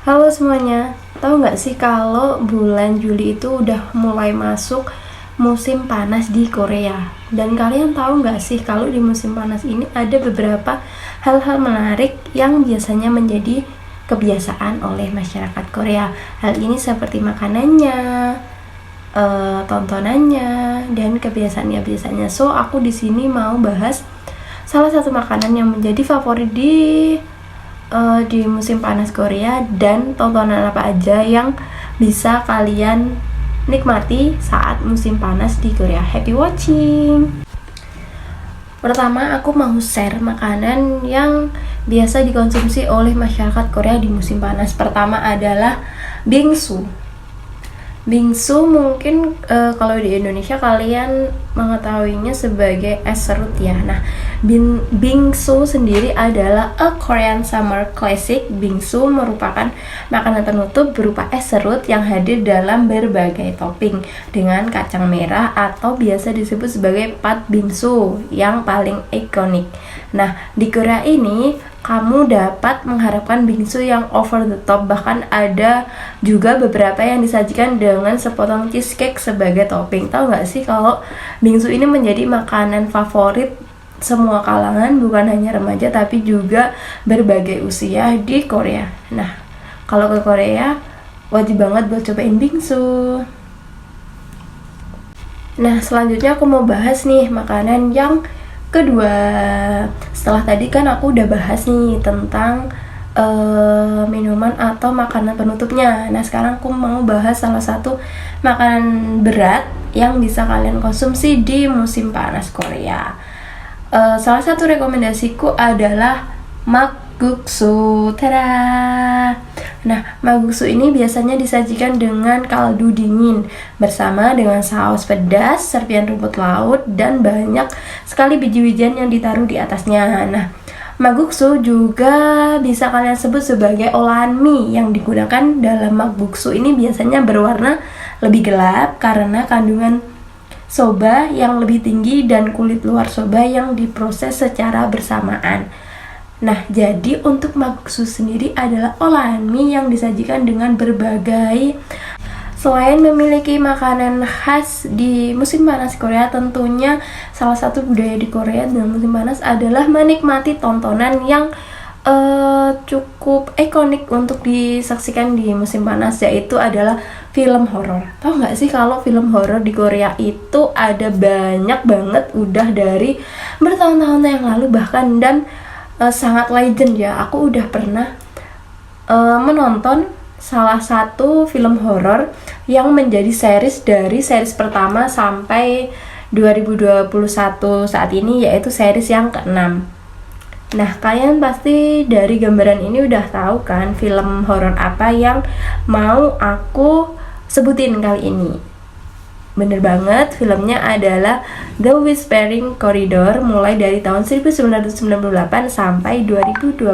Halo semuanya, tahu nggak sih kalau bulan Juli itu udah mulai masuk musim panas di Korea? Dan kalian tahu nggak sih kalau di musim panas ini ada beberapa hal-hal menarik yang biasanya menjadi kebiasaan oleh masyarakat Korea. Hal ini seperti makanannya, tontonannya, dan kebiasaan-kebiasaannya. So, aku di sini mau bahas salah satu makanan yang menjadi favorit di musim panas Korea dan tontonan apa aja yang bisa kalian nikmati saat musim panas di Korea. Happy watching. Pertama, aku mau share makanan yang biasa dikonsumsi oleh masyarakat Korea di musim panas. Pertama adalah bingsu. Bingsu mungkin kalau di Indonesia kalian mengetahuinya sebagai es serut ya. Nah, bingsu sendiri adalah a Korean summer classic. Bingsu merupakan makanan penutup berupa es serut yang hadir dalam berbagai topping dengan kacang merah atau biasa disebut sebagai pat bingsu yang paling ikonik. Nah, di Korea ini kamu dapat mengharapkan bingsu yang over the top, bahkan ada juga beberapa yang disajikan dengan sepotong cheesecake sebagai topping. Tahu nggak sih kalau bingsu ini menjadi makanan favorit semua kalangan, bukan hanya remaja tapi juga berbagai usia di Korea. Nah, kalau ke Korea wajib banget buat cobain bingsu. Nah, selanjutnya aku mau bahas nih makanan yang kedua. Setelah tadi kan aku udah bahas nih tentang minuman atau makanan penutupnya. Nah, sekarang aku mau bahas salah satu makanan berat yang bisa kalian konsumsi di musim panas Korea. Salah satu rekomendasiku adalah makguksu. Tada! Nah, makguksu ini biasanya disajikan dengan kaldu dingin bersama dengan saus pedas, serpihan rumput laut, dan banyak sekali biji-bijian yang ditaruh di atasnya. Nah, makguksu juga bisa kalian sebut sebagai olahan mie yang digunakan dalam makguksu ini biasanya berwarna lebih gelap karena kandungan soba yang lebih tinggi dan kulit luar soba yang diproses secara bersamaan. Nah, jadi untuk makguksu sendiri adalah olahan mie yang disajikan dengan berbagai. Selain memiliki makanan khas di musim panas Korea, tentunya salah satu budaya di Korea dalam musim panas adalah menikmati tontonan yang cukup ikonik untuk disaksikan di musim panas, yaitu adalah film horor. Tahu nggak sih kalau film horor di Korea itu ada banyak banget, udah dari bertahun-tahun yang lalu bahkan, dan sangat legend ya. Aku udah pernah menonton salah satu film horor yang menjadi series dari series pertama sampai 2021 saat ini, yaitu series yang ke-6. Nah, kalian pasti dari gambaran ini udah tahu kan film horor apa yang mau aku sebutin kali ini. Bener banget, filmnya adalah The Whispering Corridor mulai dari tahun 1998 sampai 2021.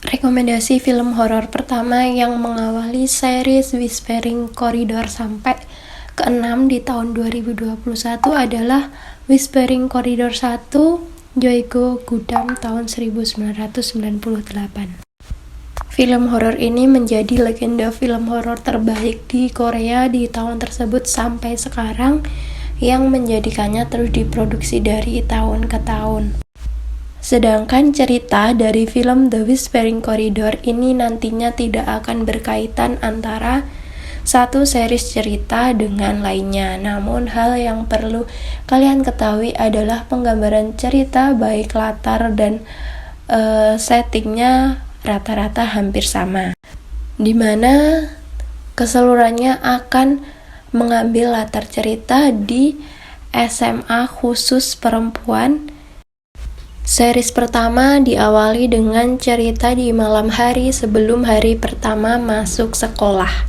Rekomendasi film horor pertama yang mengawali series Whispering Corridor sampai ke-6 di tahun 2021 adalah Whispering Corridor 1 Joigo Gudam tahun 1998. Film horor ini menjadi legenda film horor terbaik di Korea di tahun tersebut sampai sekarang, yang menjadikannya terus diproduksi dari tahun ke tahun. Sedangkan cerita dari film The Whispering Corridor ini nantinya tidak akan berkaitan antara satu series cerita dengan lainnya. Namun hal yang perlu kalian ketahui adalah penggambaran cerita baik latar dan settingnya rata-rata hampir sama, dimana keseluruhannya akan mengambil latar cerita di SMA khusus perempuan. Series pertama diawali dengan cerita di malam hari sebelum hari pertama masuk sekolah.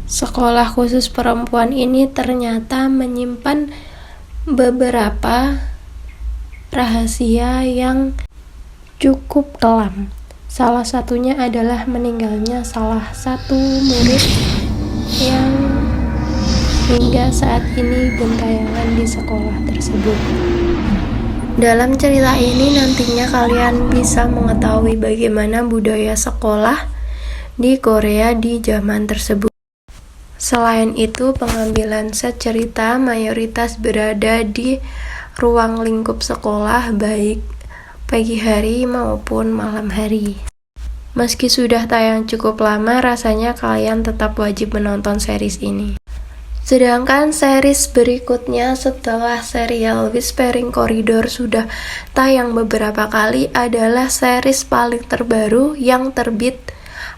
Sekolah khusus perempuan ini ternyata menyimpan beberapa rahasia yang cukup kelam. Salah satunya adalah meninggalnya salah satu murid yang hingga saat ini gentayangan di sekolah tersebut. Dalam cerita ini nantinya kalian bisa mengetahui bagaimana budaya sekolah di Korea di zaman tersebut. Selain itu, pengambilan set cerita mayoritas berada di ruang lingkup sekolah baik pagi hari maupun malam hari. Meski sudah tayang cukup lama, rasanya kalian tetap wajib menonton series ini. Sedangkan series berikutnya setelah serial Whispering Corridor sudah tayang beberapa kali adalah series paling terbaru yang terbit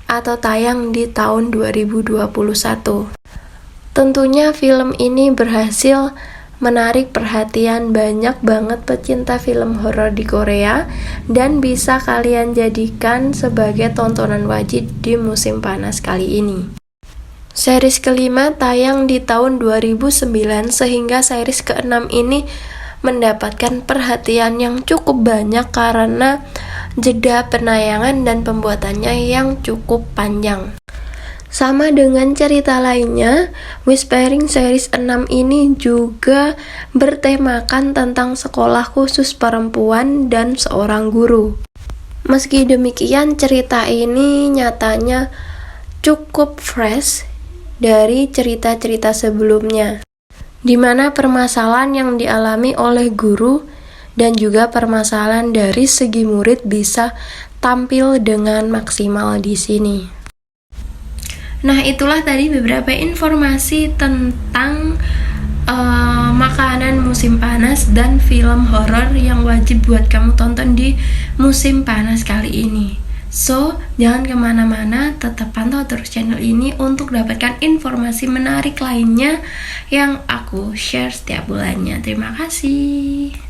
atau tayang di tahun 2021. Tentunya film ini berhasil menarik perhatian banyak banget pecinta film horor di Korea dan bisa kalian jadikan sebagai tontonan wajib di musim panas kali ini. Series kelima tayang di tahun 2009 sehingga series keenam ini mendapatkan perhatian yang cukup banyak karena jeda penayangan dan pembuatannya yang cukup panjang. Sama dengan cerita lainnya, Whispering series 6 ini juga bertemakan tentang sekolah khusus perempuan dan seorang guru. Meski demikian, cerita ini nyatanya cukup fresh dari cerita-cerita sebelumnya, di mana permasalahan yang dialami oleh guru dan juga permasalahan dari segi murid bisa tampil dengan maksimal di sini. Nah, itulah tadi beberapa informasi tentang makanan musim panas dan film horor yang wajib buat kamu tonton di musim panas kali ini. So, jangan kemana-mana, tetap pantau terus channel ini untuk dapatkan informasi menarik lainnya yang aku share setiap bulannya. Terima kasih.